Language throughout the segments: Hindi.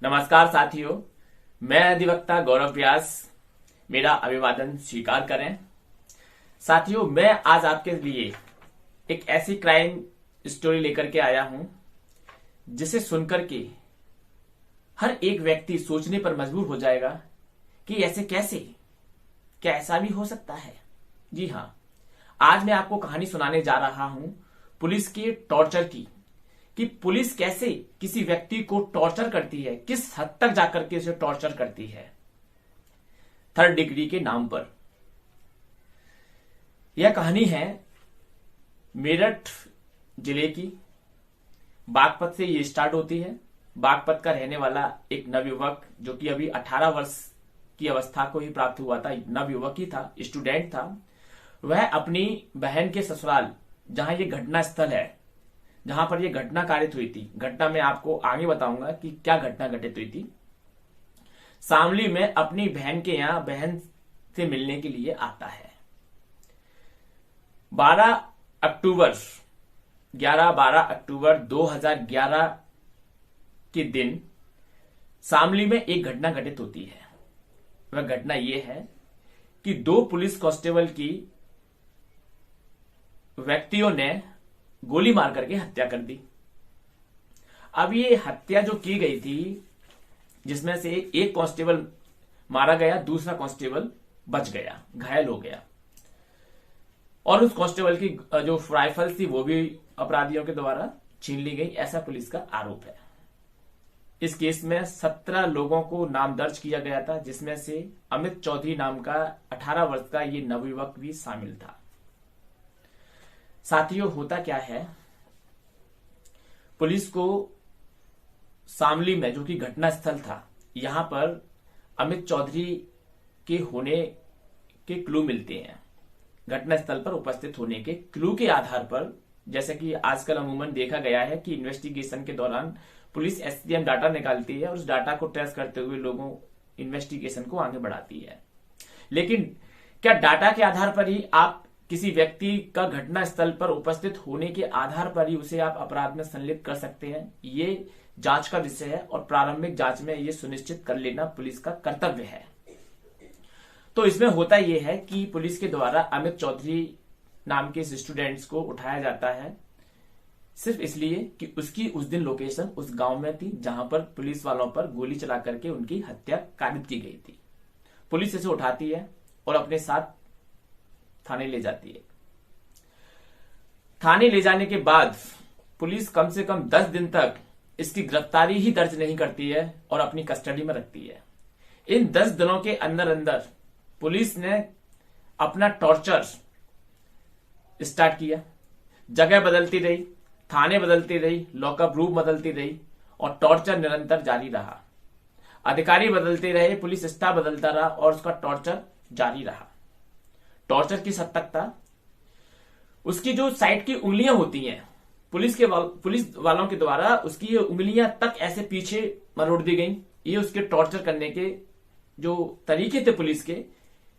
नमस्कार साथियों, मैं अधिवक्ता गौरव व्यास। मेरा अभिवादन स्वीकार करें। साथियों, मैं आज आपके लिए एक ऐसी क्राइम स्टोरी लेकर के आया हूं जिसे सुनकर के हर एक व्यक्ति सोचने पर मजबूर हो जाएगा कि ऐसे कैसे, क्या ऐसा भी हो सकता है। जी हां, आज मैं आपको कहानी सुनाने जा रहा हूं पुलिस के टॉर्चर की, कि पुलिस कैसे किसी व्यक्ति को टॉर्चर करती है, किस हद तक जाकर के उसे टॉर्चर करती है थर्ड डिग्री के नाम पर। यह कहानी है मेरठ जिले की। बागपत से ये स्टार्ट होती है। बागपत का रहने वाला एक नवयुवक, जो कि अभी 18 वर्ष की अवस्था को ही प्राप्त हुआ था, नवयुवक ही था, स्टूडेंट था। वह अपनी बहन के ससुराल, जहां ये घटना स्थल है, जहां पर यह घटना कारित हुई थी, घटना में आपको आगे बताऊंगा कि क्या घटना घटित हुई थी, शामली में अपनी बहन के यहां बहन से मिलने के लिए आता है। 12 अक्टूबर 2011 के दिन शामली में एक घटना घटित होती है। वह घटना यह है कि 2 पुलिस कांस्टेबल की व्यक्तियों ने गोली मार करके हत्या कर दी। अब ये हत्या जो की गई थी, जिसमें से एक कांस्टेबल मारा गया, दूसरा कांस्टेबल बच गया, घायल हो गया, और उस कांस्टेबल की जो राइफल थी वो भी अपराधियों के द्वारा छीन ली गई, ऐसा पुलिस का आरोप है। इस केस में 17 लोगों को नाम दर्ज किया गया था, जिसमें से अमित चौधरी नाम का 18 वर्ष का ये नवयुवक भी शामिल था। साथियों, होता क्या है, पुलिस को शामली में, जो कि घटना स्थल था, यहां पर अमित चौधरी के होने के क्लू मिलते हैं। घटना स्थल पर उपस्थित होने के क्लू के आधार पर, जैसे कि आजकल अमूमन देखा गया है कि इन्वेस्टिगेशन के दौरान पुलिस एसडीएम डाटा निकालती है और उस डाटा को ट्रेस करते हुए लोगों इन्वेस्टिगेशन को आगे बढ़ाती है। लेकिन क्या डाटा के आधार पर ही आप किसी व्यक्ति का घटना स्थल पर उपस्थित होने के आधार पर ही उसे आप अपराध में संलिप्त कर सकते हैं? ये जांच का विषय है और प्रारंभिक जांच में ये सुनिश्चित कर लेना पुलिस का कर्तव्य है। तो इसमें होता यह है कि पुलिस के द्वारा अमित चौधरी नाम के इस स्टूडेंट्स को उठाया जाता है, सिर्फ इसलिए कि उसकी उस दिन लोकेशन उस गांव में थी जहां पर पुलिस वालों पर गोली चला करके उनकी हत्या कारित की गई थी। पुलिस इसे उठाती है और अपने साथ थाने ले जाती है। थाने ले जाने के बाद पुलिस कम से कम 10 दिन तक इसकी गिरफ्तारी ही दर्ज नहीं करती है और अपनी कस्टडी में रखती है। इन 10 दिनों के अंदर अंदर पुलिस ने अपना टॉर्चर स्टार्ट किया। जगह बदलती रही, थाने बदलती रही, लॉकअप रूम बदलती रही और टॉर्चर निरंतर जारी रहा। अधिकारी बदलते रहे, पुलिस स्टाफ बदलता रहा और उसका टॉर्चर जारी रहा। टॉर्चर किस हद तक था, उसकी जो साइड की उंगलियां होती हैं, पुलिस वालों के द्वारा उसकी ये उंगलियां तक ऐसे पीछे मरोड़ दी गई। ये उसके टॉर्चर करने के जो तरीके थे पुलिस के,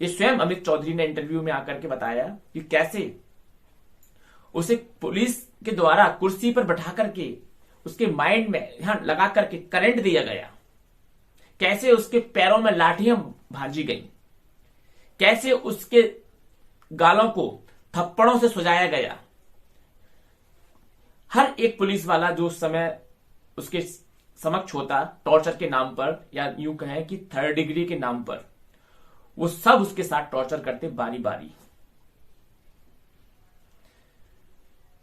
ये स्वयं अमित चौधरी ने इंटरव्यू में आकर के बताया कि कैसे उसे पुलिस के द्वारा कुर्सी पर बैठा करके उसके माइंड में यहां लगा करके करंट दिया गया, कैसे उसके पैरों में लाठियां भाजी गई, कैसे उसके गालों को थप्पड़ों से सुझाया गया। हर एक पुलिस वाला जो उस समय उसके समक्ष होता टॉर्चर के नाम पर, या यूं कहें कि थर्ड डिग्री के नाम पर, वो सब उसके साथ टॉर्चर करते बारी बारी।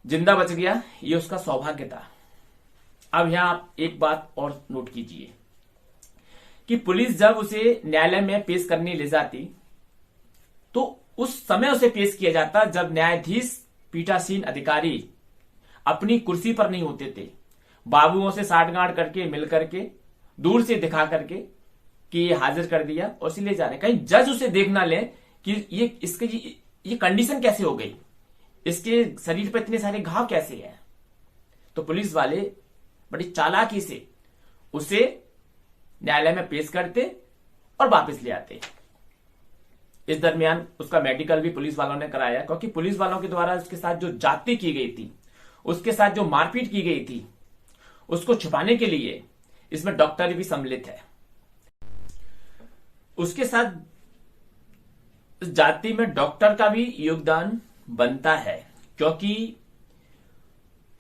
जिंदा बच गया, ये उसका सौभाग्य था। अब यहां आप एक बात और नोट कीजिए कि पुलिस जब उसे न्यायालय में पेश करने ले जाती तो उस समय उसे पेश किया जाता जब न्यायाधीश पीठासीन अधिकारी अपनी कुर्सी पर नहीं होते थे। बाबुओं से साठगांठ करके मिल करके दूर से दिखा करके कि ये हाजिर कर दिया और इसे ले जा रहे। कहीं जज उसे देख ना ले कि ये कंडीशन कैसे हो गई, इसके शरीर पर इतने सारे घाव कैसे हैं। तो पुलिस वाले बड़ी चालाकी से उसे न्यायालय में पेश करते और वापस ले आते। इस दरमियान उसका मेडिकल भी पुलिस वालों ने कराया, क्योंकि पुलिस वालों के द्वारा उसके साथ जो जाति की गई थी, उसके साथ जो मारपीट की गई थी, उसको छुपाने के लिए इसमें डॉक्टर भी सम्मिलित है। उसके साथ जाति में डॉक्टर का भी योगदान बनता है, क्योंकि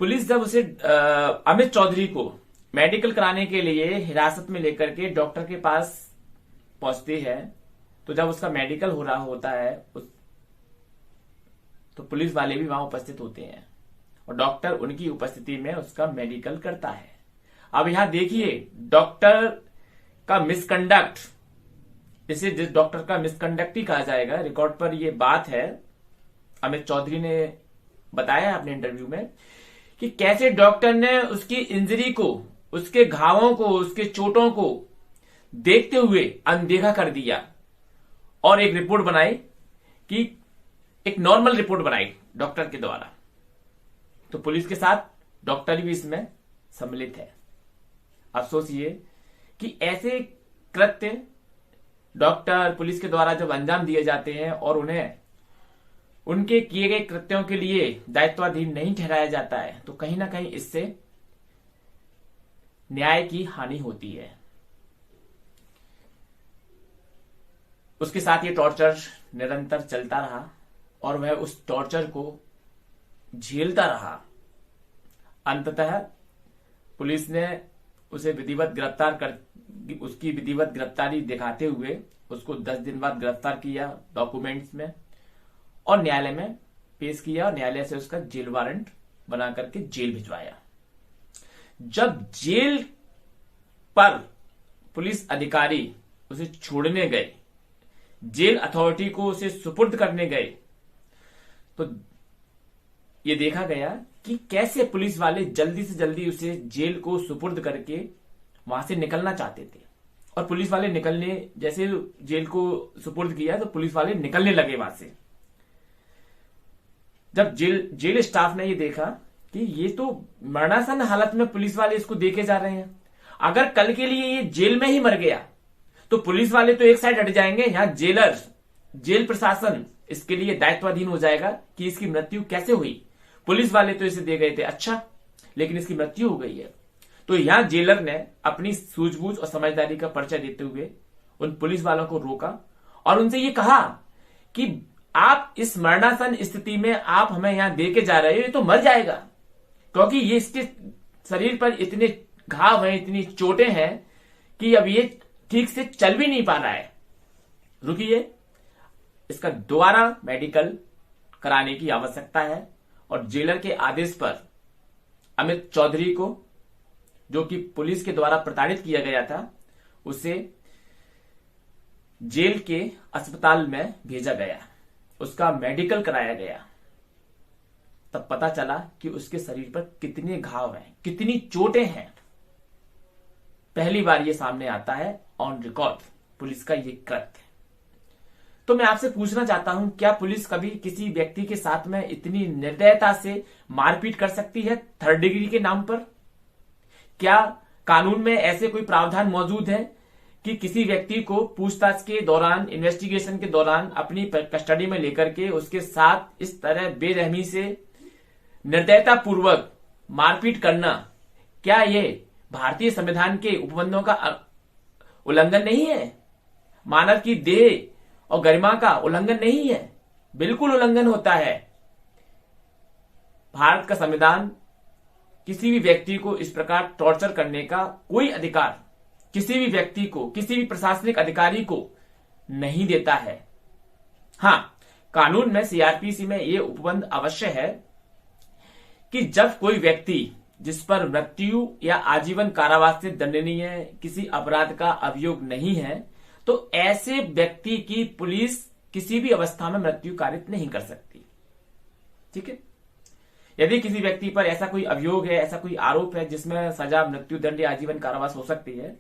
पुलिस जब उसे अमित चौधरी को मेडिकल कराने के लिए हिरासत में लेकर के डॉक्टर के पास पहुंचती है, तो जब उसका मेडिकल हो रहा होता है तो पुलिस वाले भी वहां उपस्थित होते हैं और डॉक्टर उनकी उपस्थिति में उसका मेडिकल करता है। अब यहां देखिए, डॉक्टर का मिसकंडक्ट, इसे जिस डॉक्टर का मिसकंडक्ट ही कहा जाएगा, रिकॉर्ड पर यह बात है, अमित चौधरी ने बताया अपने इंटरव्यू में कि कैसे डॉक्टर ने उसकी इंजरी को, उसके घावों को, उसके चोटों को देखते हुए अनदेखा कर दिया और एक रिपोर्ट बनाई, कि एक नॉर्मल रिपोर्ट बनाई डॉक्टर के द्वारा। तो पुलिस के साथ डॉक्टर भी इसमें सम्मिलित है। अफसोस ये कि ऐसे कृत्य डॉक्टर, पुलिस के द्वारा जब अंजाम दिए जाते हैं और उन्हें उनके किए गए कृत्यों के लिए दायित्वाधीन नहीं ठहराया जाता है, तो कहीं ना कहीं इससे न्याय की हानि होती है। उसके साथ ये टॉर्चर निरंतर चलता रहा और वह उस टॉर्चर को झेलता रहा। अंततः पुलिस ने उसे उसकी विधिवत गिरफ्तारी दिखाते हुए उसको 10 दिन बाद गिरफ्तार किया डॉक्यूमेंट्स में और न्यायालय में पेश किया और न्यायालय से उसका जेल वारंट बना करके जेल भिजवाया। जब जेल पर पुलिस अधिकारी उसे छोड़ने गए, जेल अथॉरिटी को उसे सुपुर्द करने गए, तो यह देखा गया कि कैसे पुलिस वाले जल्दी से जल्दी उसे जेल को सुपुर्द करके वहां से निकलना चाहते थे। और पुलिस वाले निकलने, जैसे जेल को सुपुर्द किया तो पुलिस वाले निकलने लगे वहां से। जब जेल स्टाफ ने यह देखा कि ये तो मरणासन हालत में पुलिस वाले इसको देखे जा रहे हैं, अगर कल के लिए ये जेल में ही मर गया तो पुलिस वाले तो एक साइड हट जाएंगे, यहां जेल प्रशासन इसके लिए दायित्वाधीन हो जाएगा कि इसकी मृत्यु कैसे हुई। पुलिस वाले तो इसे दे गए थे, अच्छा, लेकिन इसकी मृत्यु हो गई है। तो यहां जेलर ने अपनी सूझबूझ और समझदारी का परिचय देते हुए उन पुलिस वालों को रोका और उनसे यह कहा कि आप इस मरणासन स्थिति में आप हमें यहां दे के जा रहे हो, ये तो मर जाएगा, क्योंकि ये इसके शरीर पर इतने घाव हैं, इतनी चोटें हैं कि अब ये ठीक से चल भी नहीं पा रहा है। रुकिए, इसका दोबारा मेडिकल कराने की आवश्यकता है। और जेलर के आदेश पर अमित चौधरी को, जो कि पुलिस के द्वारा प्रताड़ित किया गया था, उसे जेल के अस्पताल में भेजा गया, उसका मेडिकल कराया गया। तब पता चला कि उसके शरीर पर कितने घाव हैं, कितनी चोटें हैं। पहली बार यह सामने आता है ऑन रिकॉर्ड पुलिस का यह कृत्य। तो मैं आपसे पूछना चाहता हूं, क्या पुलिस कभी किसी व्यक्ति के साथ में इतनी निर्दयता से मारपीट कर सकती है 3rd डिग्री के नाम पर? क्या कानून में ऐसे कोई प्रावधान मौजूद है कि किसी व्यक्ति को पूछताछ के दौरान, इन्वेस्टिगेशन के दौरान अपनी कस्टडी में लेकर के उसके साथ इस तरह बेरहमी से निर्दयता पूर्वक मारपीट करना, क्या यह भारतीय संविधान के उपबंधों का उल्लंघन नहीं है? मानव की देह और गरिमा का उल्लंघन नहीं है? बिल्कुल उल्लंघन होता है। भारत का संविधान किसी भी व्यक्ति को इस प्रकार टॉर्चर करने का कोई अधिकार किसी भी व्यक्ति को, किसी भी प्रशासनिक अधिकारी को नहीं देता है। हां, कानून में, सीआरपीसी में यह उपबंध अवश्य है कि जब कोई व्यक्ति जिस पर मृत्यु या आजीवन कारावास से दंडनीय किसी अपराध का अभियोग नहीं है, तो ऐसे व्यक्ति की पुलिस किसी भी अवस्था में मृत्यु कारित नहीं कर सकती। ठीक है? यदि किसी व्यक्ति पर ऐसा कोई अभियोग है, ऐसा कोई आरोप है जिसमें सजा मृत्यु दंड या आजीवन कारावास हो सकती है,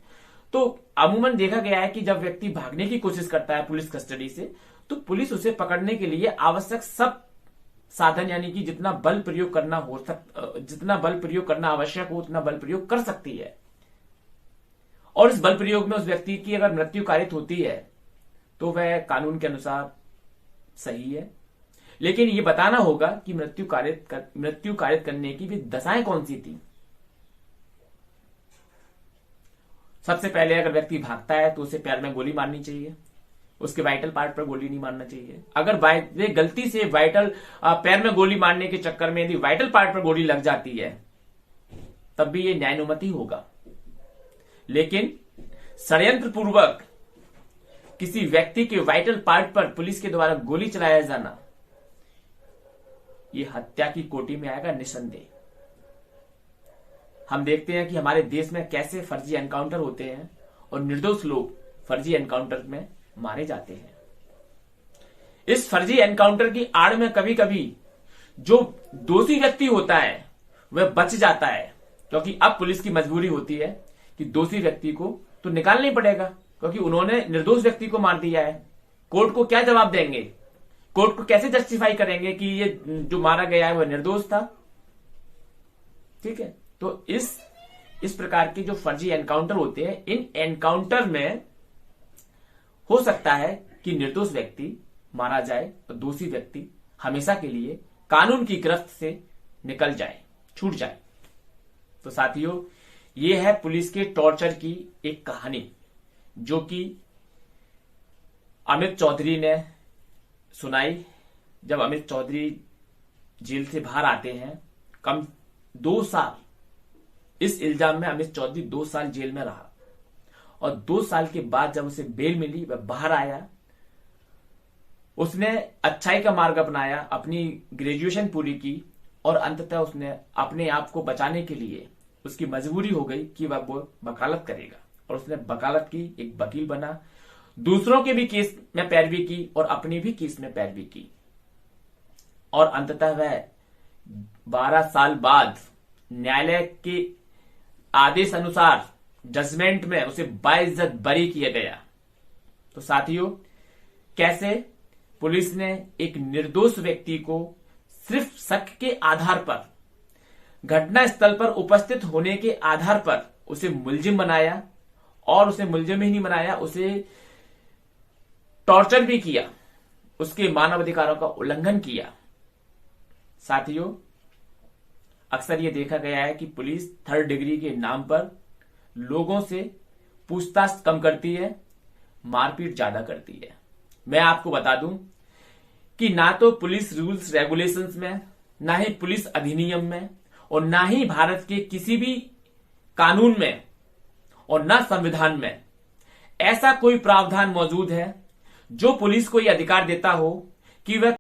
तो अमूमन देखा गया है कि जब व्यक्ति भागने की कोशिश करता है पुलिस कस्टडी से, तो पुलिस उसे पकड़ने के लिए आवश्यक सब साधन, यानी कि जितना बल प्रयोग करना आवश्यक हो उतना बल प्रयोग कर सकती है। और इस बल प्रयोग में उस व्यक्ति की अगर मृत्यु कारित होती है तो वह कानून के अनुसार सही है, लेकिन यह बताना होगा कि मृत्यु कारित करने की भी दशाएं कौन सी थी। सबसे पहले अगर व्यक्ति भागता है तो उसे पैर में गोली मारनी चाहिए, उसके वाइटल पार्ट पर गोली नहीं मारना चाहिए। अगर वे गलती से पैर में गोली मारने के चक्कर में यदि वाइटल पार्ट पर गोली लग जाती है तब भी ये न्यायानुमति होगा। लेकिन षड्यंत्र पूर्वक किसी व्यक्ति के वाइटल पार्ट पर पुलिस के द्वारा गोली चलाया जाना, ये हत्या की कोटि में आएगा निसंदेह। हम देखते हैं कि हमारे देश में कैसे फर्जी एनकाउंटर होते हैं और निर्दोष लोग फर्जी एनकाउंटर में मारे जाते हैं। इस फर्जी एनकाउंटर की आड़ में कभी कभी जो दोषी व्यक्ति होता है वह बच जाता है, क्योंकि अब पुलिस की मजबूरी होती है कि दोषी व्यक्ति को तो निकालना ही पड़ेगा, क्योंकि उन्होंने निर्दोष व्यक्ति को मार दिया है। कोर्ट को क्या जवाब देंगे, कोर्ट को कैसे जस्टिफाई करेंगे कि ये जो मारा गया है वह निर्दोष था। ठीक है, तो इस प्रकार के जो फर्जी एनकाउंटर होते हैं, इन एनकाउंटर में हो सकता है कि निर्दोष व्यक्ति मारा जाए और दोषी व्यक्ति हमेशा के लिए कानून की गिरफ्त से निकल जाए, छूट जाए। तो साथियों, ये है पुलिस के टॉर्चर की एक कहानी जो कि अमित चौधरी ने सुनाई। जब अमित चौधरी जेल से बाहर आते हैं, कम 2 साल इस इल्जाम में अमित चौधरी 2 साल जेल में रहा और 2 साल के बाद जब उसे बेल मिली, वह बाहर आया, उसने अच्छाई का मार्ग अपनाया, अपनी ग्रेजुएशन पूरी की और अंततः उसने अपने आप को बचाने के लिए उसकी मजबूरी हो गई कि वह वकालत करेगा और उसने वकालत की, एक वकील बना, दूसरों के भी केस में पैरवी की और अपनी भी केस में पैरवी की और अंततः वह 12 साल बाद न्यायालय के आदेश अनुसार जजमेंट में उसे बाइज्जत बरी किया गया। तो साथियों, कैसे पुलिस ने एक निर्दोष व्यक्ति को सिर्फ शक के आधार पर, घटना स्थल पर उपस्थित होने के आधार पर उसे मुलजिम बनाया और उसे मुलजिम ही नहीं बनाया, उसे टॉर्चर भी किया, उसके मानवाधिकारों का उल्लंघन किया। साथियों, अक्सर यह देखा गया है कि पुलिस 3rd डिग्री के नाम पर लोगों से पूछताछ कम करती है, मारपीट ज्यादा करती है। मैं आपको बता दूं कि ना तो पुलिस रूल्स रेगुलेशंस में, ना ही पुलिस अधिनियम में और ना ही भारत के किसी भी कानून में और ना संविधान में ऐसा कोई प्रावधान मौजूद है जो पुलिस को यह अधिकार देता हो कि वह